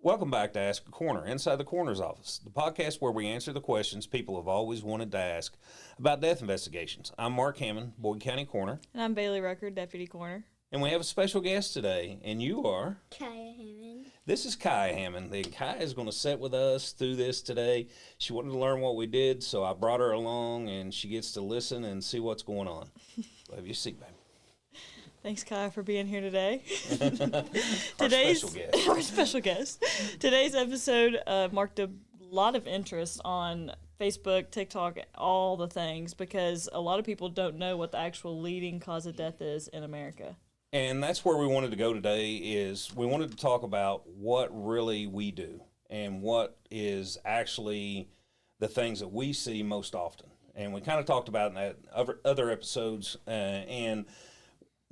Welcome back to Ask a Coroner, inside the Coroner's office, the podcast where we answer the questions people have always wanted to ask about death investigations. I'm Mark Hammond, Boyd County Coroner. And I'm Bailey Rucker, Deputy Coroner. And we have a special guest today, and you are? Kaya Hammond. This is Kaya Hammond. And Kaya is going to sit with us through this today. She wanted to learn what we did, so I brought her along, and she gets to listen and see what's going on. Have your seat, baby. Thanks, Kaya, for being here today. Our special guest. Today's episode marked a lot of interest on Facebook, TikTok, all the things, because a lot of people don't know what the actual leading cause of death is in America. And that's where we wanted to go today. Is we wanted to talk about what really we do and what is actually the things that we see most often. And we kind of talked about in that other episodes, and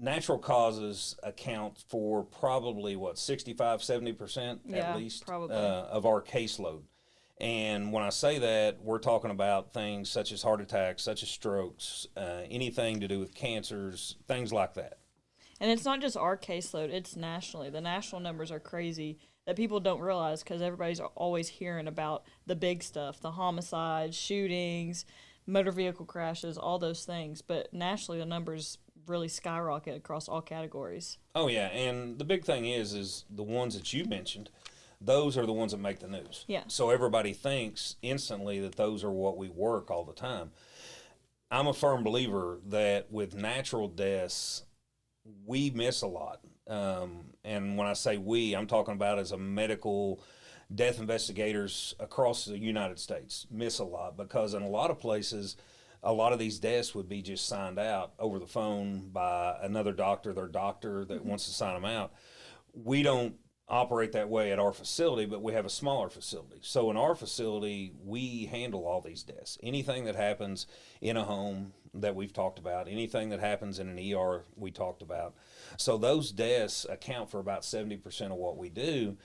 natural causes account for probably, 65-70% at least of our caseload. And when I say that, we're talking about things such as heart attacks, such as strokes, anything to do with cancers, things like that. And it's not just our caseload, it's nationally. The national numbers are crazy that people don't realize because everybody's always hearing about the big stuff, the homicides, shootings, motor vehicle crashes, all those things. But nationally, the numbers really skyrocket across all categories. Oh yeah, and the big thing is the ones that you mentioned, those are the ones that make the news. Yeah. So everybody thinks instantly that those are what we work all the time. I'm a firm believer that with natural deaths, we miss a lot. And when I say we, I'm talking about as a medical death investigators across the United States miss a lot, because in a lot of places, a lot of these deaths would be just signed out over the phone by another doctor, their doctor that wants to sign them out. We don't operate that way at our facility, but we have a smaller facility. So in our facility, we handle all these deaths. Anything that happens in a home that we've talked about, anything that happens in an ER we talked about. So those deaths account for about 70% of what we do.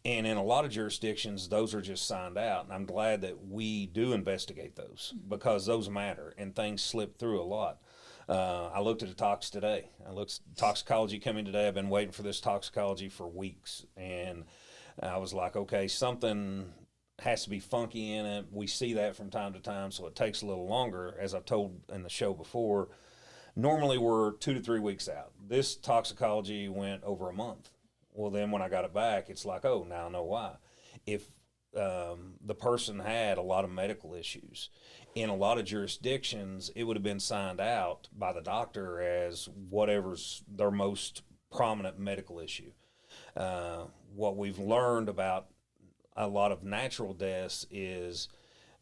And in a lot of jurisdictions, those are just signed out. And I'm glad that we do investigate those, because those matter and things slip through a lot. I looked at a tox today. Toxicology coming today. I've been waiting for this toxicology for weeks. And I was like, okay, something has to be funky in it. We see that from time to time, so it takes a little longer. As I've told in the show before, normally we're 2 to 3 weeks out. This toxicology went over a month. Well, then when I got it back, it's like, oh, now I know why. If the person had a lot of medical issues, in a lot of jurisdictions, it would have been signed out by the doctor as whatever's their most prominent medical issue. What we've learned about a lot of natural deaths is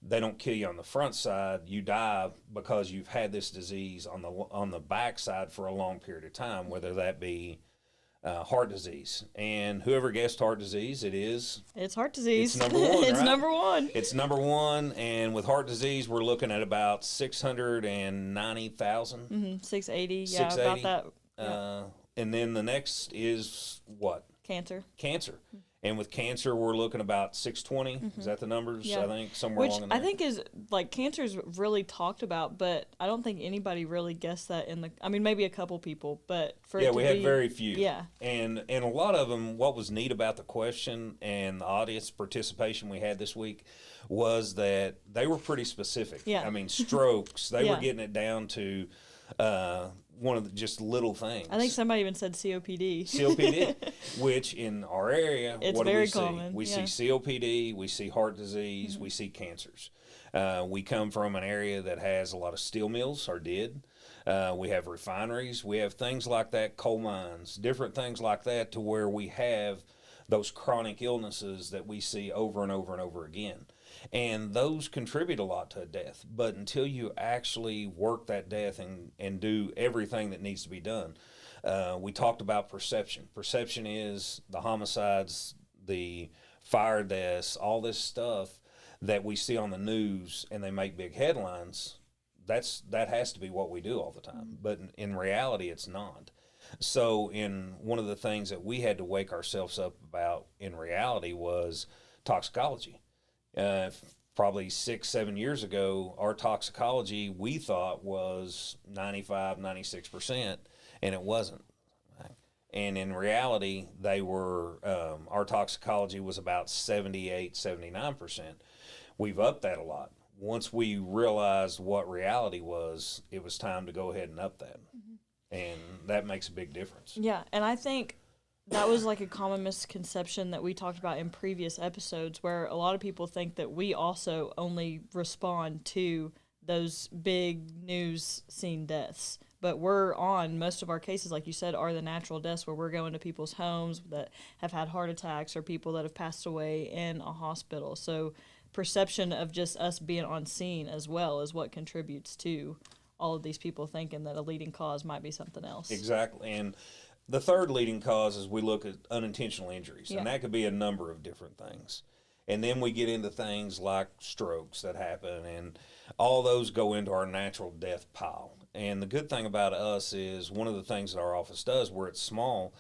they don't kill you on the front side. You die because you've had this disease on the back side for a long period of time, whether that be heart disease. And whoever guessed heart disease, it's heart disease. It's number one. It's right? number one. It's number one. And with heart disease, we're looking at about 690,000. 680. 680. Yeah, about that. Yeah. And then the next is what? Cancer. And with cancer, we're looking about 620. Is that the numbers? Yeah. I think somewhere along in there. I think is like cancer's really talked about, but I don't think anybody really guessed that maybe a couple people, but we had very few. Yeah. And a lot of them, what was neat about the question and the audience participation we had this week was that they were pretty specific. Yeah. Strokes, they were getting it down to one of the just little things. I think somebody even said COPD. COPD, which in our area, it's what do very we see? common. We see COPD, we see heart disease, we see cancers. We come from an area that has a lot of steel mills, or did. We have refineries, we have things like that, coal mines, different things like that, to where we have those chronic illnesses that we see over and over and over again. And those contribute a lot to a death. But until you actually work that death and do everything that needs to be done, we talked about perception. Perception is the homicides, the fire deaths, all this stuff that we see on the news and they make big headlines. That has to be what we do all the time. But in reality, it's not. So in one of the things that we had to wake ourselves up about in reality was toxicology. probably 6, 7 years ago, our toxicology we thought was 95, 96%, and it wasn't. And in reality, they were, our toxicology was about 78, 79%. We've upped that a lot. Once we realized what reality was, it was time to go ahead and up that. And that makes a big difference. Yeah, and I think that was like a common misconception that we talked about in previous episodes, where a lot of people think that we also only respond to those big news scene deaths. But we're on most of our cases, like you said, are the natural deaths where we're going to people's homes that have had heart attacks or people that have passed away in a hospital. So perception of just us being on scene as well is what contributes to all of these people thinking that a leading cause might be something else. Exactly. And the third leading cause is we look at unintentional injuries, and that could be a number of different things. And then we get into things like strokes that happen, and all those go into our natural death pile. And the good thing about us is one of the things that our office does, where it's small,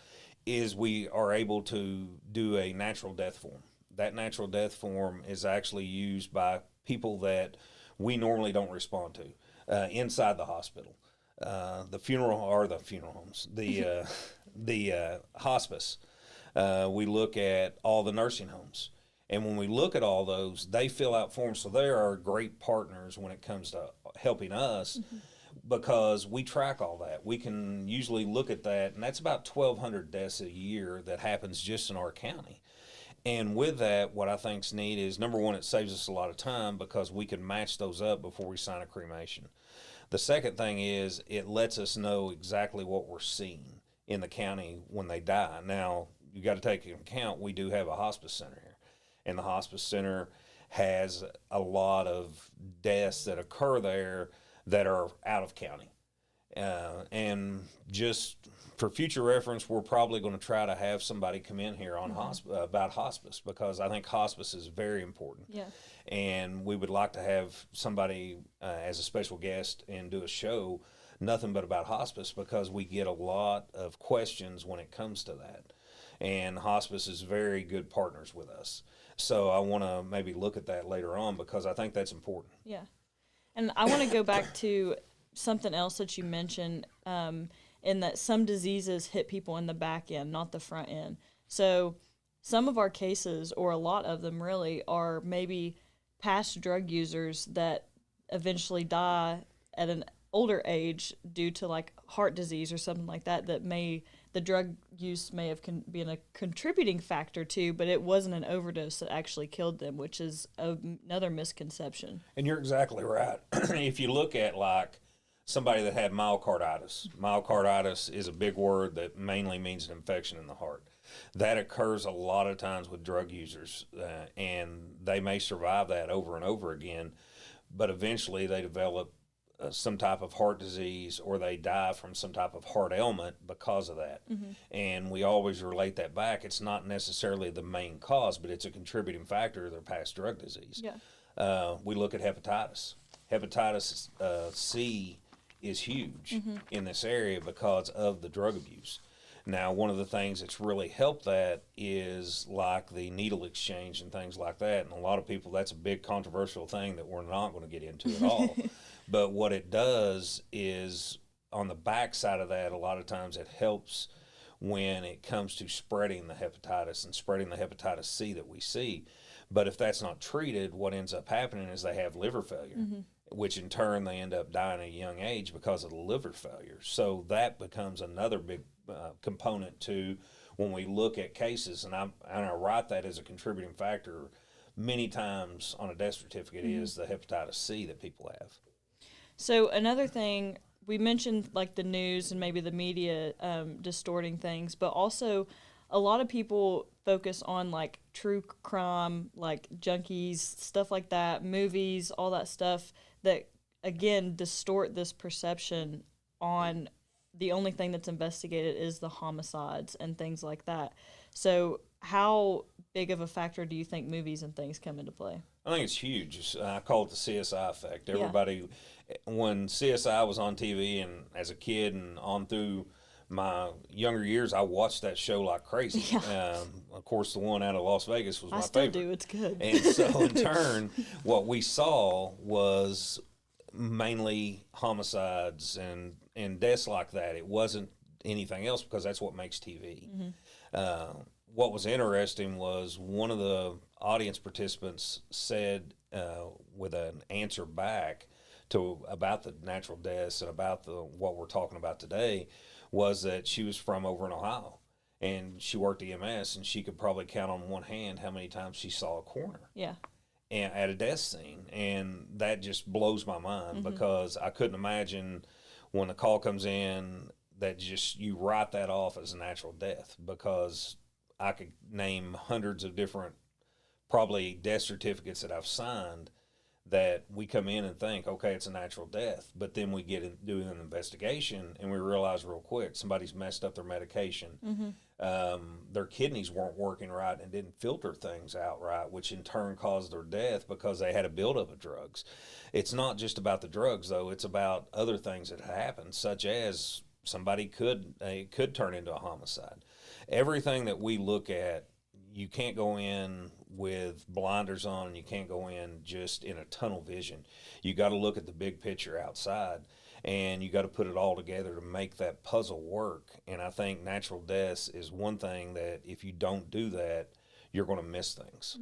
is we are able to do a natural death form. That natural death form is actually used by people that we normally don't respond to inside the hospital. The funeral homes, the hospice. We look at all the nursing homes. And when we look at all those, they fill out forms. So they are great partners when it comes to helping us because we track all that. We can usually look at that, and that's about 1,200 deaths a year that happens just in our county. And with that, what I think's neat is, number one, it saves us a lot of time because we can match those up before we sign a cremation. The second thing is it lets us know exactly what we're seeing in the county when they die. Now, you got to take into account we do have a hospice center here, and the hospice center has a lot of deaths that occur there that are out of county. And just for future reference, we're probably going to try to have somebody come in here on about hospice, because I think hospice is very important. Yeah. And we would like to have somebody as a special guest and do a show nothing but about hospice, because we get a lot of questions when it comes to that. And hospice is very good partners with us. So I want to maybe look at that later on, because I think that's important. Yeah. And I want to go back to something else that you mentioned, in that some diseases hit people in the back end, not the front end. So some of our cases, or a lot of them really, are maybe past drug users that eventually die at an older age due to like heart disease or something like that, the drug use may have been a contributing factor to, but it wasn't an overdose that actually killed them, which is another misconception. And you're exactly right. If you look at like somebody that had myocarditis is a big word that mainly means an infection in the heart. That occurs a lot of times with drug users, and they may survive that over and over again, but eventually they develop some type of heart disease, or they die from some type of heart ailment because of that. And we always relate that back. It's not necessarily the main cause, but it's a contributing factor of their past drug disease. We look at hepatitis. Hepatitis C is huge in this area because of the drug abuse. Now, one of the things that's really helped that is like the needle exchange and things like that. And a lot of people, that's a big controversial thing that we're not going to get into at all. But what it does is, on the back side of that, a lot of times it helps when it comes to spreading the hepatitis and spreading the hepatitis C that we see. But if that's not treated, what ends up happening is they have liver failure, which in turn they end up dying at a young age because of the liver failure. So that becomes another big component to when we look at cases, and I write that as a contributing factor many times on a death certificate is the hepatitis C that people have. So another thing, we mentioned like the news and maybe the media distorting things, but also a lot of people focus on like true crime, like junkies, stuff like that, movies, all that stuff that, again, distort this perception on the only thing that's investigated is the homicides and things like that. So how big of a factor do you think movies and things come into play? I think it's huge. I call it the CSI effect. Everybody, when CSI was on TV and as a kid and on through my younger years, I watched that show like crazy. Yeah. Of course, the one out of Las Vegas was I my still favorite. do. It's good. And so, in turn, what we saw was mainly homicides and deaths like that. It wasn't anything else because that's what makes TV. Uh, what was interesting was one of the audience participants said with an answer back to about the natural deaths and about the what we're talking about today was that she was from over in Ohio and she worked EMS and she could probably count on one hand how many times she saw a coroner Yeah. and at a death scene, and that just blows my mind because I couldn't imagine when the call comes in that just you write that off as a natural death because I could name hundreds of different probably death certificates that I've signed that we come in and think, okay, it's a natural death, but then we get in doing an investigation and we realize real quick somebody's messed up their medication. Their kidneys weren't working right and didn't filter things out right, which in turn caused their death because they had a buildup of drugs. It's not just about the drugs though; it's about other things that happen, such as somebody could turn into a homicide. Everything that we look at, you can't go in with blinders on and you can't go in just in a tunnel vision. You got to look at the big picture outside and you got to put it all together to make that puzzle work. And I think natural deaths is one thing that if you don't do that, you're going to miss things.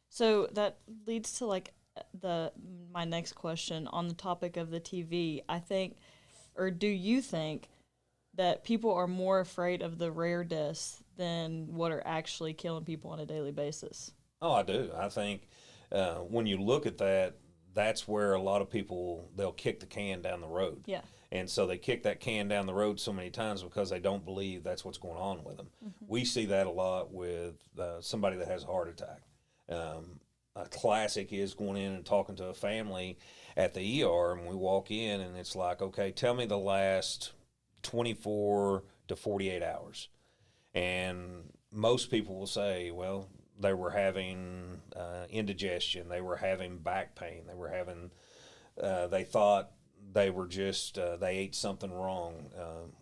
So that leads to like the my next question on the topic of the TV. I think, or do you think that people are more afraid of the rare deaths than what are actually killing people on a daily basis? Oh, I do. I think when you look at that, that's where a lot of people they'll kick the can down the road. Yeah. And so they kick that can down the road so many times because they don't believe that's what's going on with them. We see that a lot with somebody that has a heart attack. A classic is going in and talking to a family at the ER, and we walk in, and it's like, okay, tell me the last 24 to 48 hours. And most people will say, well, they were having indigestion, they were having back pain, they were having, they thought they were just, they ate something wrong.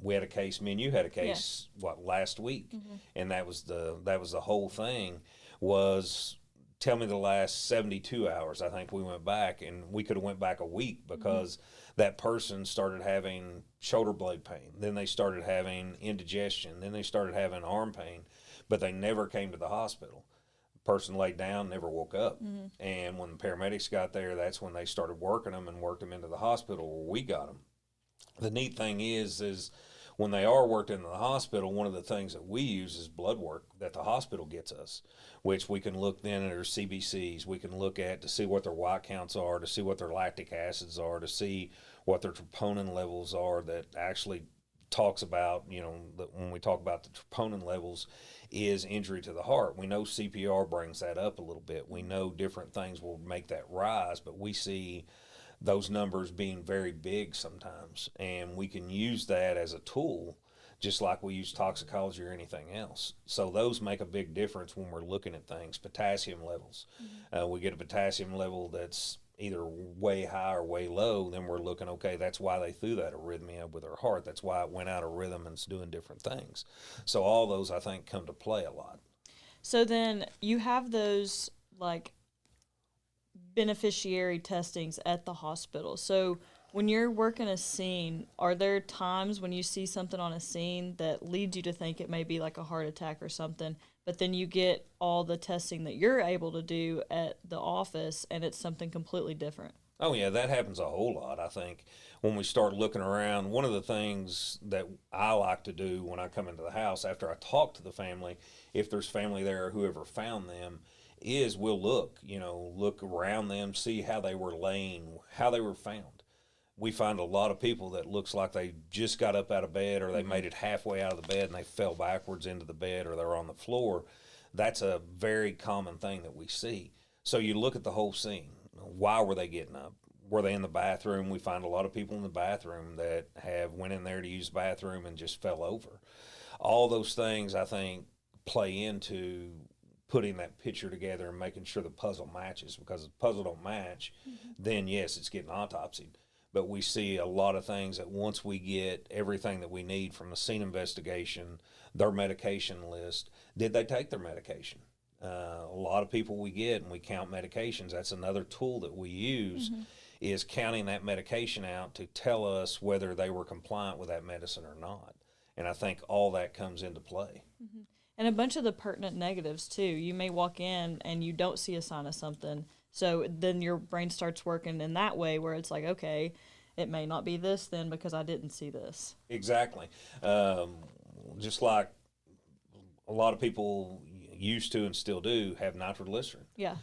We had a case, me and you had a case, last week? And that was the whole thing was, tell me the last 72 hours. I think we went back and we could have went back a week because that person started having shoulder blade pain. Then they started having indigestion. Then they started having arm pain, but they never came to the hospital. The person laid down, never woke up. And when the paramedics got there, that's when they started working them and worked them into the hospital where we got them. The neat thing is when they are worked into the hospital, one of the things that we use is blood work that the hospital gets us, which we can look then at their CBCs. We can look at to see what their white counts are, to see what their lactic acids are, to see what their troponin levels are. That actually talks about, when we talk about the troponin levels is injury to the heart. We know CPR brings that up a little bit. We know different things will make that rise, but we see those numbers being very big sometimes, and we can use that as a tool just like we use toxicology or anything else. So those make a big difference when we're looking at things. Potassium levels, we get a potassium level that's either way high or way low, then we're looking, okay, that's why they threw that arrhythmia with their heart, that's why it went out of rhythm and it's doing different things. So all those I think come to play a lot. So then you have those like beneficiary testings at the hospital. So when you're working a scene, are there times when you see something on a scene that leads you to think it may be like a heart attack or something, but then you get all the testing that you're able to do at the office and it's something completely different? Oh yeah, that happens a whole lot. I think when we start looking around, one of the things that I like to do when I come into the house after I talk to the family, if there's family there or whoever found them, is we'll look around them, see how they were laying, how they were found. We find a lot of people that looks like they just got up out of bed or they made it halfway out of the bed and they fell backwards into the bed or they're on the floor. That's a very common thing that we see. So you look at the whole scene. Why were they getting up? Were they in the bathroom? We find a lot of people in the bathroom that have went in there to use the bathroom and just fell over. All those things I think play into putting that picture together and making sure the puzzle matches, because if the puzzle don't match, then yes, it's getting autopsied. but we see a lot of things that once we get everything that we need from the scene investigation, their medication list, did they take their medication? A lot of people we get and we count medications. That's another tool that we use, is counting that medication out to tell us whether they were compliant with that medicine or not. And I think all that comes into play. And a bunch of the pertinent negatives too. You may walk in and you don't see a sign of something, so then your brain starts working in that way where it's like, okay, it may not be this then because I didn't see this. Exactly. Just like a lot of people used to and still do have nitroglycerin. Yeah.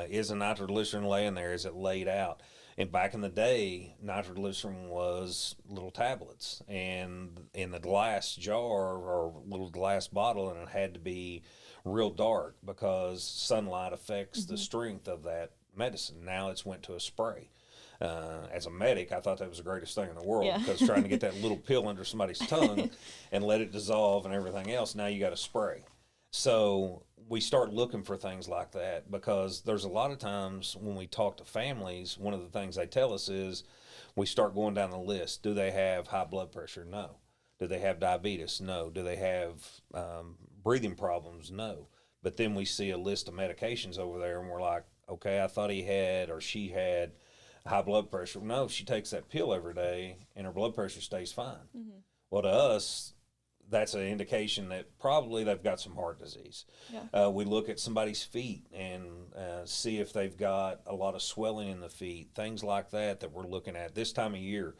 Is a nitroglycerin laying there? Is it laid out? And back in the day, nitroglycerin was little tablets and in the glass jar or little glass bottle, and it had to be real dark because sunlight affects the strength of that medicine. Now it's went to a spray. As a medic, I thought that was the greatest thing in the world, because trying to get that little pill under somebody's tongue and let it dissolve and everything else, now you got to spray. So we start looking for things like that, because there's a lot of times when we talk to families, one of the things they tell us is we start going down the list. Do they have high blood pressure? No. Do they have diabetes? No. Do they have breathing problems? No. But then we see a list of medications over there and we're like, okay, I thought he had or she had high blood pressure. No, she takes that pill every day and her blood pressure stays fine. Well, to us, that's an indication that probably they've got some heart disease. Yeah. We look at somebody's feet and see if they've got a lot of swelling in the feet, things like that we're looking at. This time of year,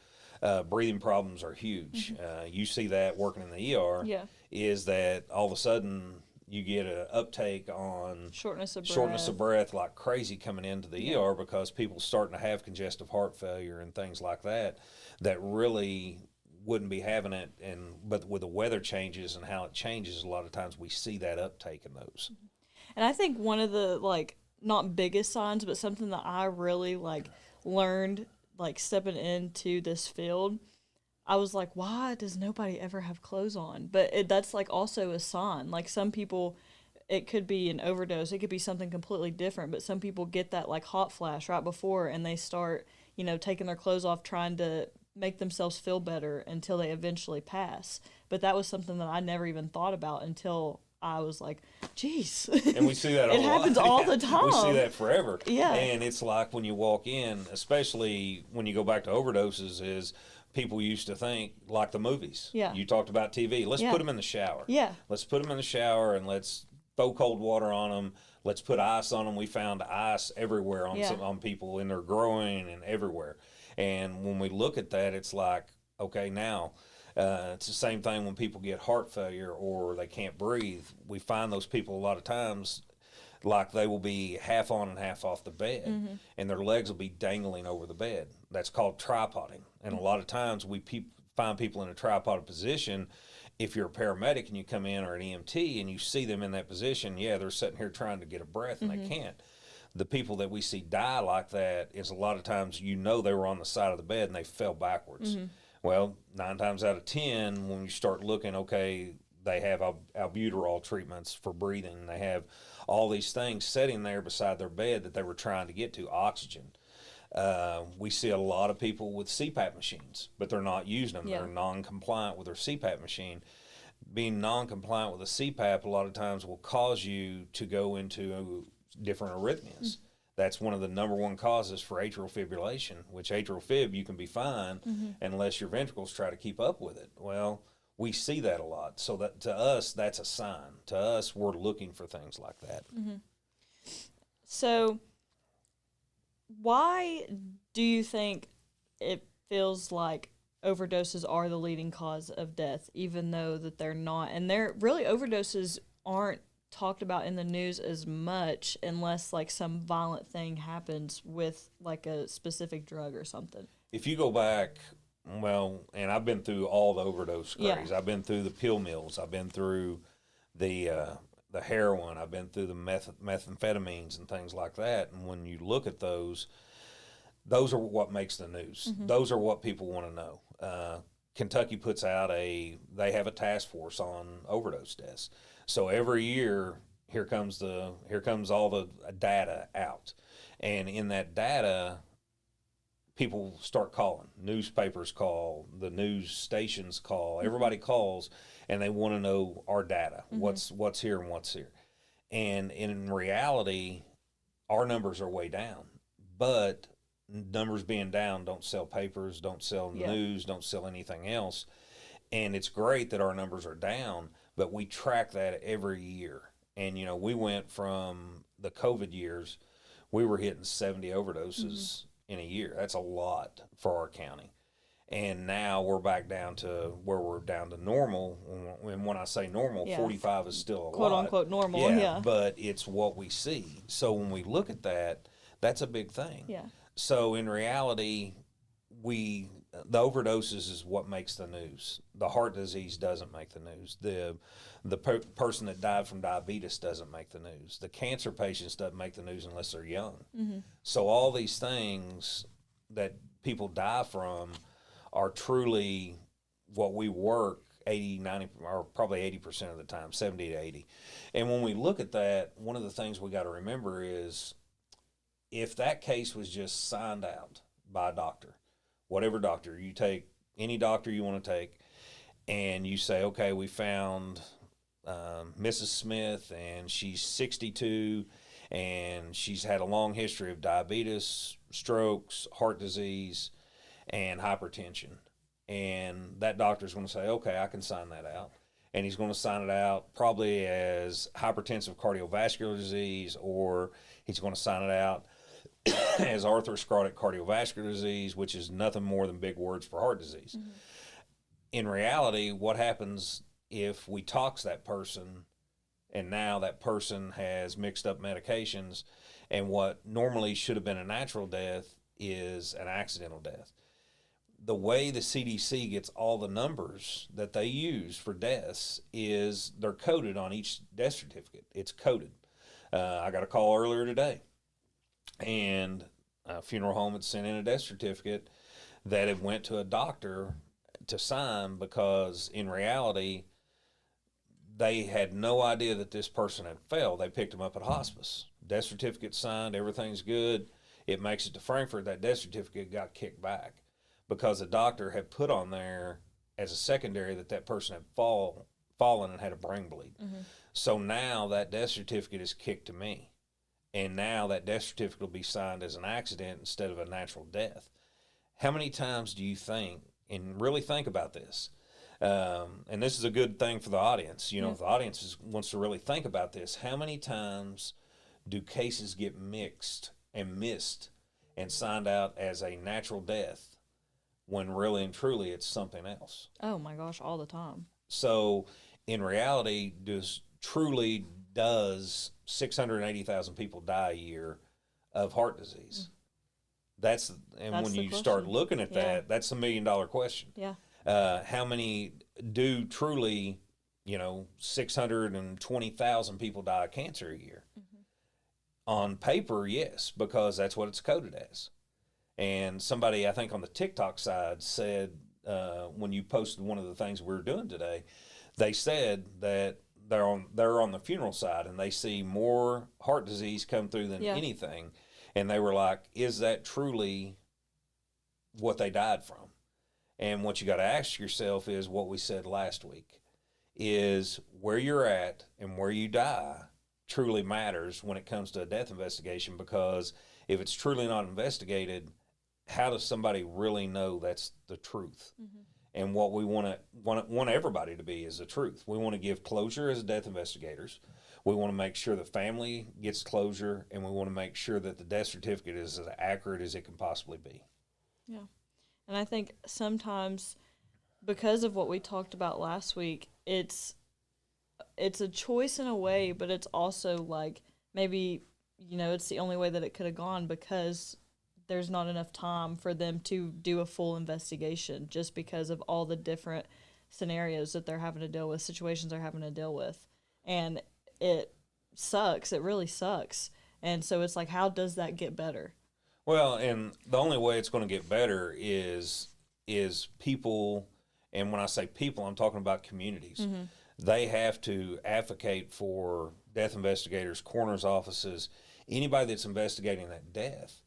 breathing problems are huge. You see that working in the ER, is that all of a sudden you get an uptake on shortness of breath like crazy coming into the ER, because people starting to have congestive heart failure and things like that really wouldn't be having it. But with the weather changes and how it changes, a lot of times we see that uptake in those. And I think one of the, like, not biggest signs, but something that I really learned stepping into this field, I was like, why does nobody ever have clothes on? But that's also a sign. Like, some people, it could be an overdose, it could be something completely different, but some people get that hot flash right before and they start, taking their clothes off, trying to make themselves feel better until they eventually pass. But that was something that I never even thought about until I was like, geez. And we see that it happens all the time. We see that forever. Yeah. And it's like when you walk in, especially when you go back to overdoses, is people used to think like the movies. Yeah. You talked about TV. Let's put them in the shower. Yeah. Let's put them in the shower and let's throw cold water on them. Let's put ice on them. We found ice everywhere on people in their groin and everywhere. And when we look at that, it's like, okay, now it's the same thing when people get heart failure or they can't breathe. We find those people a lot of times like they will be half on and half off the bed, and their legs will be dangling over the bed. That's called tripoding. And a lot of times we find people in a tripoded position. If you're a paramedic and you come in, or an EMT, and you see them in that position, they're sitting here trying to get a breath and they can't. The people that we see die like that is a lot of times they were on the side of the bed and they fell backwards. Well, 9 times out of 10, when you start looking, okay, they have albuterol treatments for breathing. They have all these things sitting there beside their bed that they were trying to get to, oxygen. We see a lot of people with CPAP machines, but they're not using them. They're non-compliant with their CPAP machine. Being non-compliant with a CPAP a lot of times will cause you to go into different arrhythmias. That's one of the number one causes for atrial fibrillation, which atrial fib, you can be fine unless your ventricles try to keep up with it. Well, we see that a lot. So that to us, that's a sign. To us, we're looking for things like that. So why do you think it feels like overdoses are the leading cause of death, even though that they're not? And overdoses aren't talked about in the news as much unless some violent thing happens with a specific drug or something. If you go back, and I've been through all the overdose craze. I've been through the pill mills. I've been through the heroin. I've been through the methamphetamines and things like that. And when you look at those are what makes the news. Those are what people want to know. Kentucky puts out they have a task force on overdose deaths. So every year, here comes all the data out. And in that data, people start calling. Newspapers call, the news stations call, everybody calls, and they want to know our data, what's here and what's here. And in reality, our numbers are way down. But numbers being down don't sell papers, don't sell news, don't sell anything else. And it's great that our numbers are down, but we track that every year. And, we went from the COVID years, we were hitting 70 overdoses in a year. That's a lot for our county. And now we're back down to where we're down to normal. And when I say normal, 45 is still a lot. Quote unquote normal, yeah. But it's what we see. So when we look at that, that's a big thing. Yeah. So in reality, the overdoses is what makes the news. The heart disease doesn't make the news. The person that died from diabetes doesn't make the news. The cancer patients doesn't make the news unless they're young. So all these things that people die from are truly what we work 80, 90, or probably 80% of the time, 70 to 80. And when we look at that, one of the things we got to remember is if that case was just signed out by a doctor, whatever doctor, you take any doctor you want to take, and you say, okay, we found Mrs. Smith, and she's 62, and she's had a long history of diabetes, strokes, heart disease, and hypertension. And that doctor's going to say, okay, I can sign that out. And he's going to sign it out probably as hypertensive cardiovascular disease, or he's going to sign it out as arthrosclerotic cardiovascular disease, which is nothing more than big words for heart disease. In reality, what happens if we tox that person and now that person has mixed up medications, and what normally should have been a natural death is an accidental death? The way the CDC gets all the numbers that they use for deaths is they're coded on each death certificate. It's coded. I got a call earlier today, and a funeral home had sent in a death certificate that it went to a doctor to sign because in reality they had no idea that this person had failed. They picked him up at hospice. Death certificate signed, everything's good. It makes it to Frankfurt. That death certificate got kicked back because the doctor had put on there as a secondary that person had fallen and had a brain bleed. So now that death certificate is kicked to me. And now that death certificate will be signed as an accident instead of a natural death. How many times do you think, and really think about this, and this is a good thing for the audience, if the audience wants to really think about this, how many times do cases get mixed and missed and signed out as a natural death when really and truly it's something else? Oh my gosh, all the time. So in reality, does 680,000 people die a year of heart disease? That's when you question. start looking at that, that's $1 million question. Yeah. How many do truly, 620,000 people die of cancer a year? On paper, yes, because that's what it's coded as. And somebody, I think on the TikTok side, said when you posted one of the things we were doing today, they said that they're on the funeral side and they see more heart disease come through than anything. And they were like, is that truly what they died from? And what you got to ask yourself is what we said last week, is where you're at and where you die truly matters when it comes to a death investigation, because if it's truly not investigated, how does somebody really know that's the truth? And what we want everybody to be is the truth. We want to give closure as death investigators. We want to make sure the family gets closure, and we want to make sure that the death certificate is as accurate as it can possibly be. Yeah. And I think sometimes because of what we talked about last week, it's a choice in a way, but it's also like maybe, it's the only way that it could have gone because there's not enough time for them to do a full investigation just because of all the different scenarios that they're having to deal with, situations they're having to deal with. And it sucks. It really sucks. And so it's like, how does that get better? Well, and the only way it's going to get better is people, and when I say people, I'm talking about communities. They have to advocate for death investigators, coroners' offices, anybody that's investigating that death.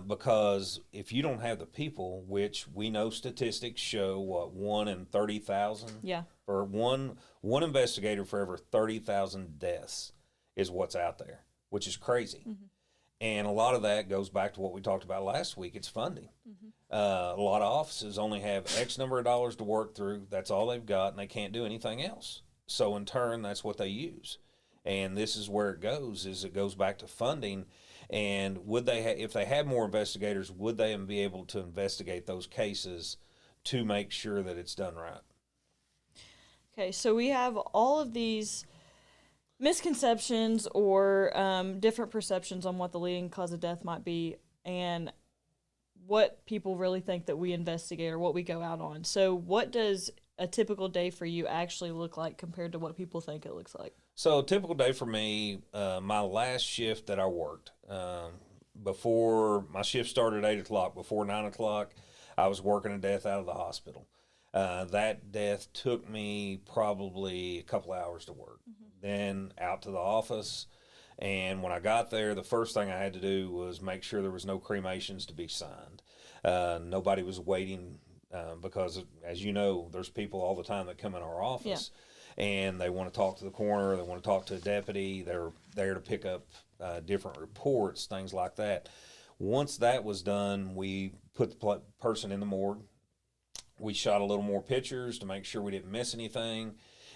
Because if you don't have the people, which we know statistics show, what, 1 in 30,000, Yeah. or one investigator for every 30,000 deaths is what's out there, which is crazy. And a lot of that goes back to what we talked about last week. It's funding. A lot of offices only have X number of dollars to work through. That's all they've got, and they can't do anything else. So in turn, that's what they use. And this is where it goes, is it goes back to funding. And would they, if they had more investigators, would they be able to investigate those cases to make sure that it's done right? Okay, so we have all of these misconceptions or different perceptions on what the leading cause of death might be and what people really think that we investigate or what we go out on. So what does a typical day for you actually look like compared to what people think it looks like? So a typical day for me, my last shift that I worked, before my shift started at 8 o'clock, before 9 o'clock, I was working a death out of the hospital. That death took me probably a couple hours to work. Then out to the office. And when I got there, the first thing I had to do was make sure there was no cremations to be signed. Nobody was waiting because, as you know, there's people all the time that come in our office. And they want to talk to the coroner, they want to talk to a deputy, they're there to pick up different reports, things like that. Once that was done, we put the person in the morgue. We shot a little more pictures to make sure we didn't miss anything.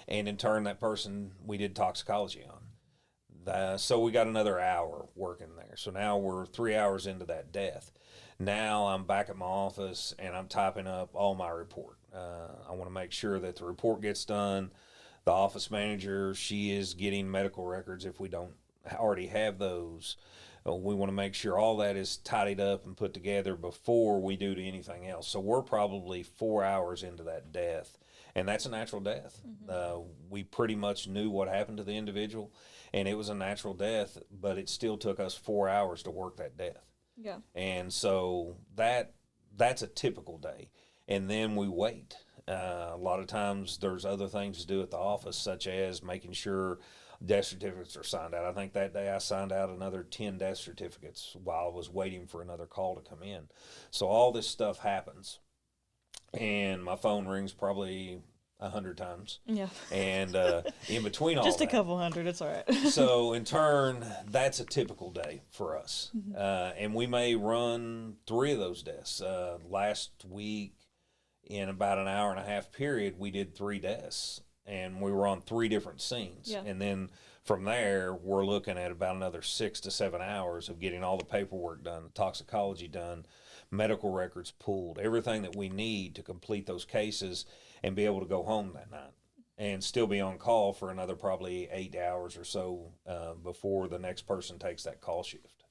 And in turn, that person we did toxicology on. So we got another hour working there. So now we're 3 hours into that death. Now I'm back at my office and I'm typing up all my report. I want to make sure that the report gets done. The office manager, she is getting medical records if we don't already have those. We want to make sure all that is tidied up and put together before we do anything else. So we're probably 4 hours into that death, and that's a natural death. We pretty much knew what happened to the individual, and it was a natural death, but it still took us 4 hours to work that death. Yeah. And so that's a typical day. And then we wait. A lot of times there's other things to do at the office, such as making sure death certificates are signed out. I think that day I signed out another 10 death certificates while I was waiting for another call to come in. So all this stuff happens, and my phone rings probably 100 times. Yeah. And in between all Just a that, couple hundred, it's all right. so in turn, that's a typical day for us. And we may run 3 of those deaths. Last week, in about an hour and a half period, we did 3 deaths, and we were on 3 different scenes. Yeah. And then from there, we're looking at about another 6 to 7 hours of getting all the paperwork done, the toxicology done, medical records pulled, everything that we need to complete those cases and be able to go home that night and still be on call for another probably 8 hours or so before the next person takes that call shift.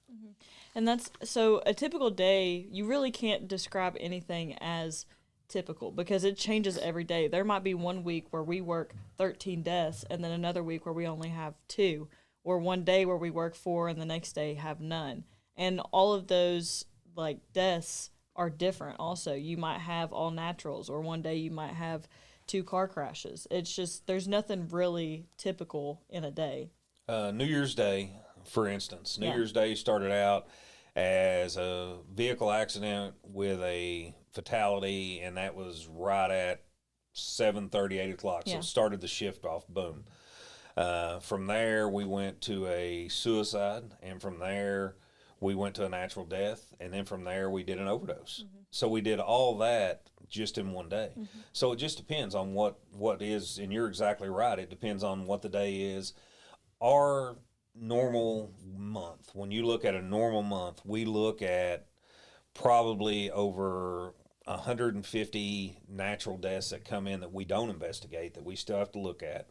And that's so a typical day, you really can't describe anything as typical because it changes every day. There might be one week where we work 13 deaths and then another week where we only have 2, or one day where we work 4 and the next day have none. And all of those like deaths are different also. You might have all naturals, or one day you might have 2 car crashes. It's just there's nothing really typical in a day. New Year's Day, for instance. New Yeah. Year's Day started out as a vehicle accident with a fatality, and that was right at 7:30, 8 o'clock. So Yeah. it started the shift off, boom. From there, we went to a suicide, and from there, we went to a natural death, and then from there, we did an overdose. So we did all that just in one day. So it just depends on what is, and you're exactly right. It depends on what the day is. Our normal month, when you look at a normal month, we look at probably over 150 natural deaths that come in that we don't investigate, that we still have to look at.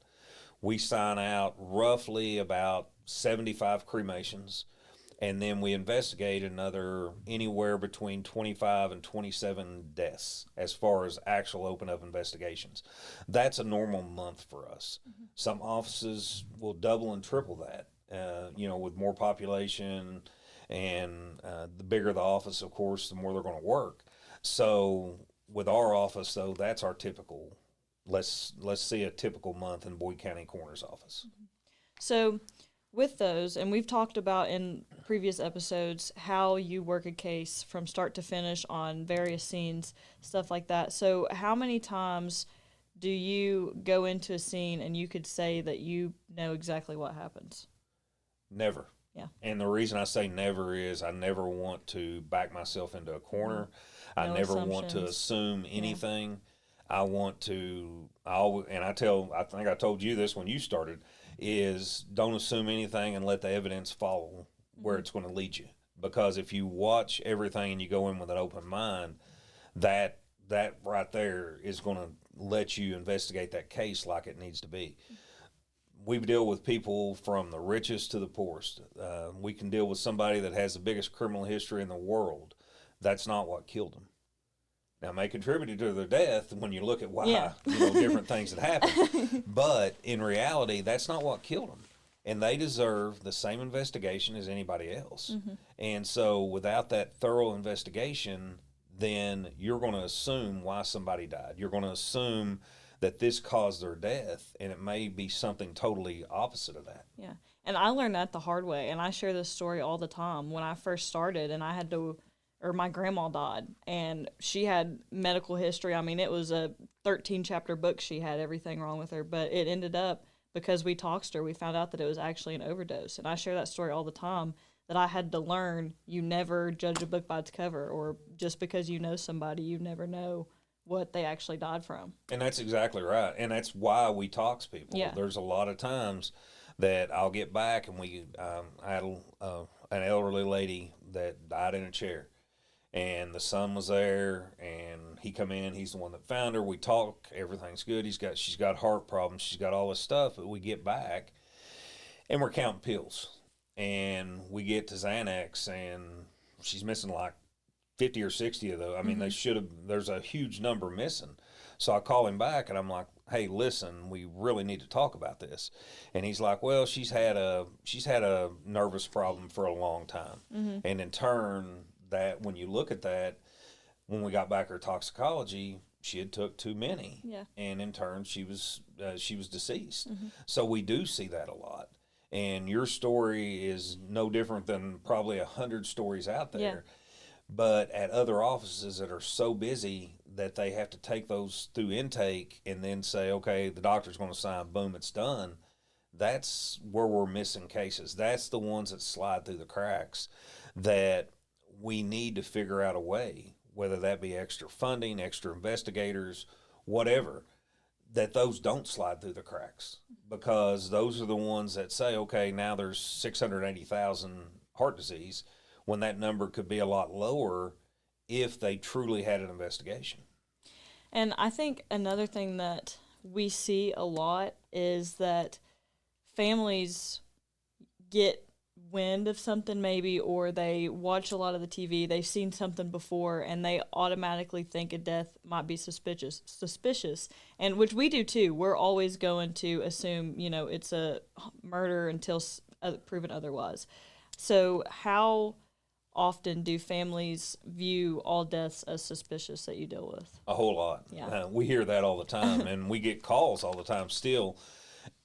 We sign out roughly about 75 cremations, and then we investigate another anywhere between 25 and 27 deaths as far as actual open up investigations. That's a normal month for us. Some offices will double and triple that, with more population, and the bigger the office, of course, the more they're going to work. So with our office, though, that's our typical. Let's see a typical month in Boyd County Coroner's office. So with those, and we've talked about in previous episodes how you work a case from start to finish on various scenes, stuff like that. So, how many times do you go into a scene and you could say that you know exactly what happens? Never. Yeah. And the reason I say never is I never want to back myself into a corner. I No never want to assumptions. assume Yeah. anything. I want to, and I think I told you this when you started, is don't assume anything and let the evidence follow where it's going to lead you. Because if you watch everything and you go in with an open mind, that that right there is going to let you investigate that case like it needs to be. We deal with people from the richest to the poorest. We can deal with somebody that has the biggest criminal history in the world. That's not what killed them. Now, it may contribute to their death when you look at why, Yeah. different things that happen. But in reality, that's not what killed them. And they deserve the same investigation as anybody else. And so, without that thorough investigation, then you're going to assume why somebody died. You're going to assume that this caused their death, and it may be something totally opposite of that. Yeah. And I learned that the hard way. And I share this story all the time. When I first started and I had to, or my grandma died, and she had medical history. I mean, it was a 13 chapter book. She had everything wrong with her. But it ended up, because we talked to her, we found out that it was actually an overdose. And I share that story all the time, that I had to learn you never judge a book by its cover, or just because you know somebody, you never know what they actually died from. And that's exactly right. And that's why we talks people. Yeah. There's a lot of times that I'll get back and I had an elderly lady that died in a chair. And the son was there, and he come in. He's the one that found her. We talk. Everything's good. She's got heart problems. She's got all this stuff. But we get back, and we're counting pills. And we get to Xanax, and she's missing like 50 or 60 of those. I mean, they should have, there's a huge number missing. So I call him back and I'm like, hey, listen, we really need to talk about this. And he's like, well, she's had a nervous problem for a long time. And in turn, that when you look at that, when we got back her toxicology, she had took too many. Yeah. And in turn, she was deceased. So we do see that a lot. And your story is no different than probably 100 stories out there. Yeah. But at other offices that are so busy that they have to take those through intake and then say, okay, the doctor's going to sign, boom, it's done. That's where we're missing cases. That's the ones that slide through the cracks that we need to figure out a way, whether that be extra funding, extra investigators, whatever, that those don't slide through the cracks, because those are the ones that say, okay, now there's 680,000 heart disease, when that number could be a lot lower if they truly had an investigation. And I think another thing that we see a lot is that families get wind of something maybe, or they watch a lot of the TV, they've seen something before, and they automatically think a death might be suspicious, and which we do too. We're always going to assume, it's a murder until proven otherwise. So how often do families view all deaths as suspicious that you deal with? A whole lot. Yeah. We hear that all the time, and we get calls all the time still.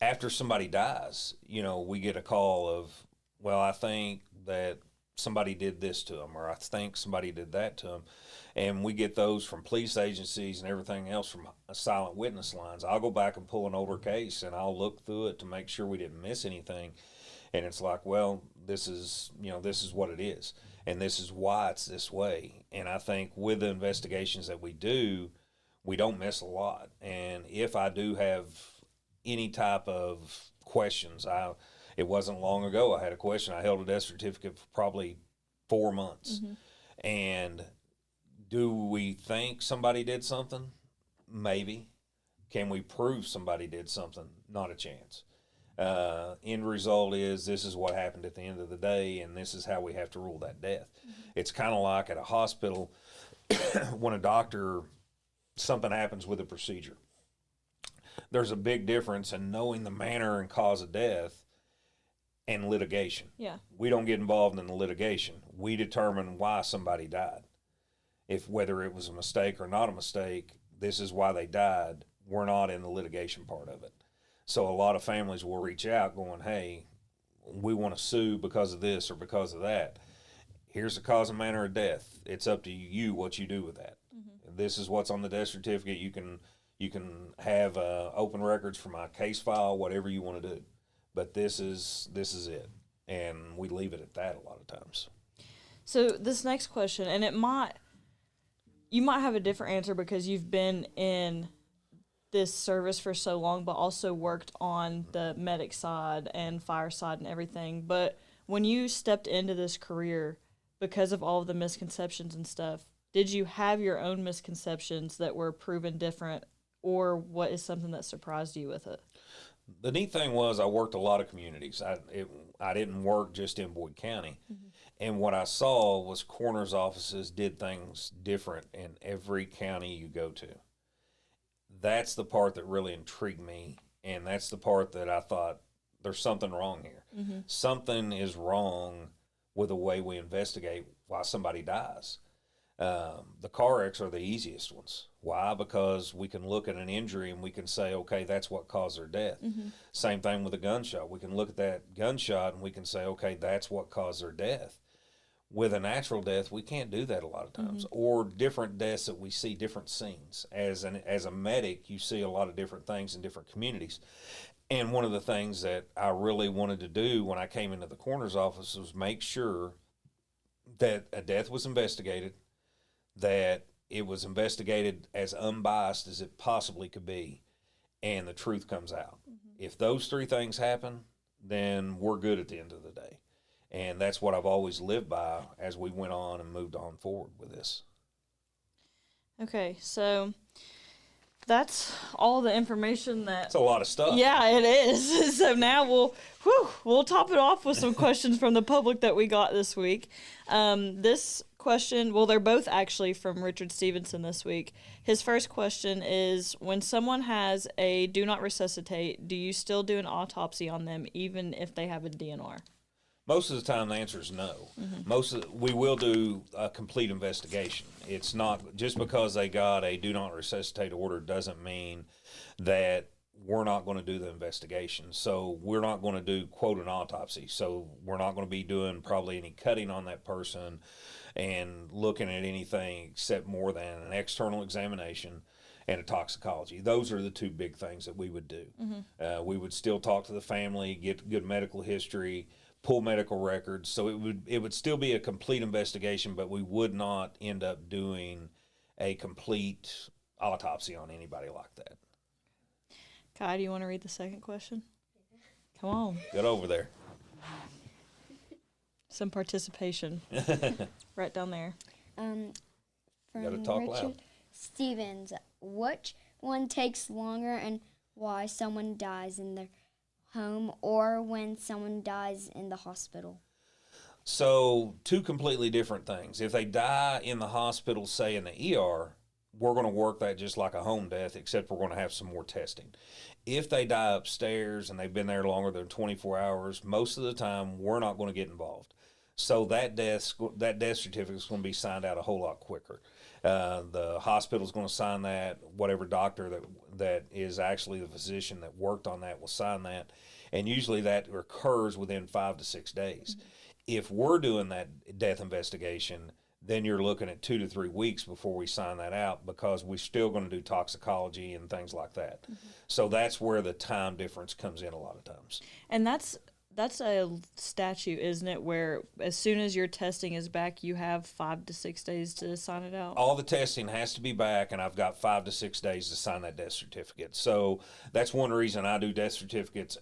After somebody dies, we get a call of, well, I think that somebody did this to them, or I think somebody did that to them. And we get those from police agencies and everything else from silent witness lines. I'll go back and pull an older case, and I'll look through it to make sure we didn't miss anything. And it's like, well, this is what it is. And this is why it's this way. And I think with the investigations that we do, we don't miss a lot. And if I do have any type of questions, it wasn't long ago I had a question. I held a death certificate for probably 4 months. And do we think somebody did something? Maybe. Can we prove somebody did something? Not a chance. End result is this is what happened at the end of the day, and this is how we have to rule that death. It's kind of like at a hospital when a doctor, something happens with a procedure. There's a big difference in knowing the manner and cause of death and litigation. Yeah. We don't get involved in the litigation. We determine why somebody died. If whether it was a mistake or not a mistake, this is why they died. We're not in the litigation part of it. So a lot of families will reach out going, hey, we want to sue because of this or because of that. Here's the cause and manner of death. It's up to you what you do with that. This is what's on the death certificate. You can have open records for my case file, whatever you want to do. But this is it, and we leave it at that a lot of times. So this next question, and you might have a different answer because you've been in this service for so long, but also worked on the medic side and fire side and everything. But when you stepped into this career, because of all of the misconceptions and stuff, did you have your own misconceptions that were proven different, or what is something that surprised you with it? The neat thing was I worked a lot of communities. I didn't work just in Boyd County. And what I saw was coroner's offices did things different in every county you go to. That's the part that really intrigued me, and that's the part that I thought there's something wrong here. Something is wrong with the way we investigate why somebody dies. The car wrecks are the easiest ones. Why? Because we can look at an injury and we can say, okay, that's what caused their death. Same thing with a gunshot. We can look at that gunshot and we can say, okay, that's what caused their death. With a natural death, we can't do that a lot of times. Or different deaths that we see, different scenes. As a medic, you see a lot of different things in different communities. And one of the things that I really wanted to do when I came into the coroner's office was make sure that a death was investigated, that it was investigated as unbiased as it possibly could be, and the truth comes out. If those three things happen, then we're good at the end of the day. And that's what I've always lived by as we went on and moved on forward with this. Okay, so that's all the information that... It's a lot of stuff. Yeah, it is. So now we'll top it off with some questions from the public that we got this week. This question, well, they're both actually from Richard Stevenson this week. His first question is, when someone has a do not resuscitate, do you still do an autopsy on them even if they have a DNR? Most of the time, the answer is no. We will do a complete investigation. It's not just because they got a do not resuscitate order doesn't mean that we're not going to do the investigation. So we're not going to do, quote, an autopsy. So we're not going to be doing probably any cutting on that person and looking at anything except more than an external examination and a toxicology. Those are the two big things that we would do. We would still talk to the family, get good medical history, pull medical records. So it would still be a complete investigation, but we would not end up doing a complete autopsy on anybody like that. Kai, do you want to read the second question? Come on. Get over there. Some participation. Right down there. From Gotta talk Richard loud. Stevens, which one takes longer and why someone dies in their home or when someone dies in the hospital? So two completely different things. If they die in the hospital, say in the ER, we're going to work that just like a home death, except we're going to have some more testing. If they die upstairs and they've been there longer than 24 hours, most of the time we're not going to get involved. So that death certificate is going to be signed out a whole lot quicker. The hospital is going to sign that. Whatever doctor that is actually the physician that worked on that will sign that, and usually that occurs within 5 to 6 days. If we're doing that death investigation, then you're looking at 2 to 3 weeks before we sign that out, because we're still going to do toxicology and things like that. So that's where the time difference comes in a lot of times. And that's a statute, isn't it, where as soon as your testing is back, you have 5 to 6 days to sign it out? All the testing has to be back, and I've got 5 to 6 days to sign that death certificate. So that's one reason I do death certificates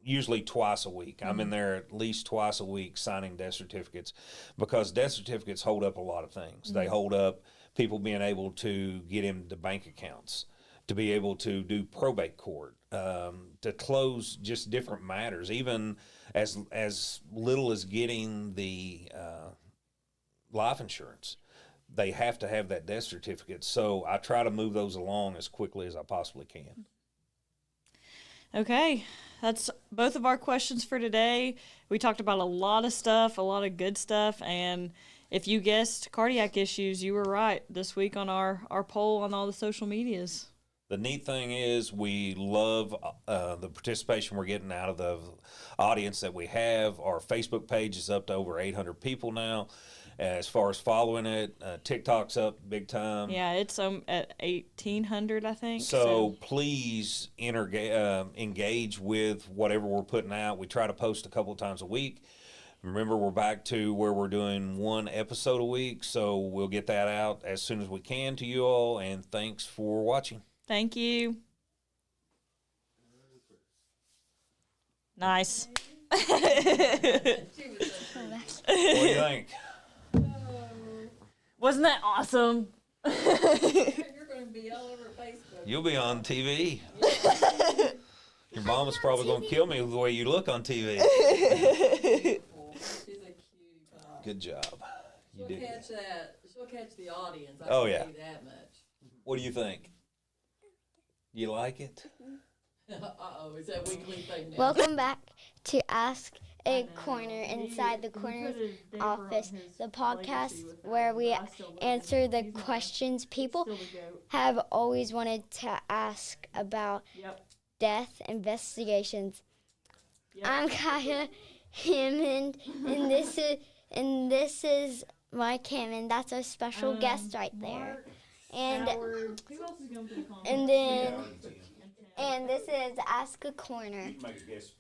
usually twice a week. I'm in there at least twice a week signing death certificates, because death certificates hold up a lot of things. They hold up people being able to get into bank accounts, to be able to do probate court, to close just different matters, even as little as getting the life insurance. They have to have that death certificate. So I try to move those along as quickly as I possibly can. Okay, that's both of our questions for today. We talked about a lot of stuff, a lot of good stuff, and if you guessed cardiac issues, you were right this week on our poll on all the social medias. The neat thing is we love the participation we're getting out of the audience that we have. Our Facebook page is up to over 800 people now. As far as following it, TikTok's up big time. Yeah, it's at 1,800, I think. So please engage with whatever we're putting out. We try to post a couple of times a week. Remember, we're back to where we're doing one episode a week, so we'll get that out as soon as we can to you all, and thanks for watching. Thank you. Nice. What do you think? Wasn't that awesome? You're going to be all over Facebook. You'll be on TV. Your mama's probably going to kill me with the way you look on TV. She's a cutie pie. Good job. You She'll did. catch that. She'll catch the audience. I Oh, can yeah. tell you that much. What do you think? You like it? Uh-oh, is that weekly thing now? Welcome back to Ask a Corner inside the Coroner's office, the podcast where we answer the questions people have always wanted to ask about Yep. death investigations. Yep. I'm Kaya Hammond, and this is Mike Hammond. That's our special guest right there. And Howard. Who else is going to be and then and this is Ask a Corner. Make a guest appearance.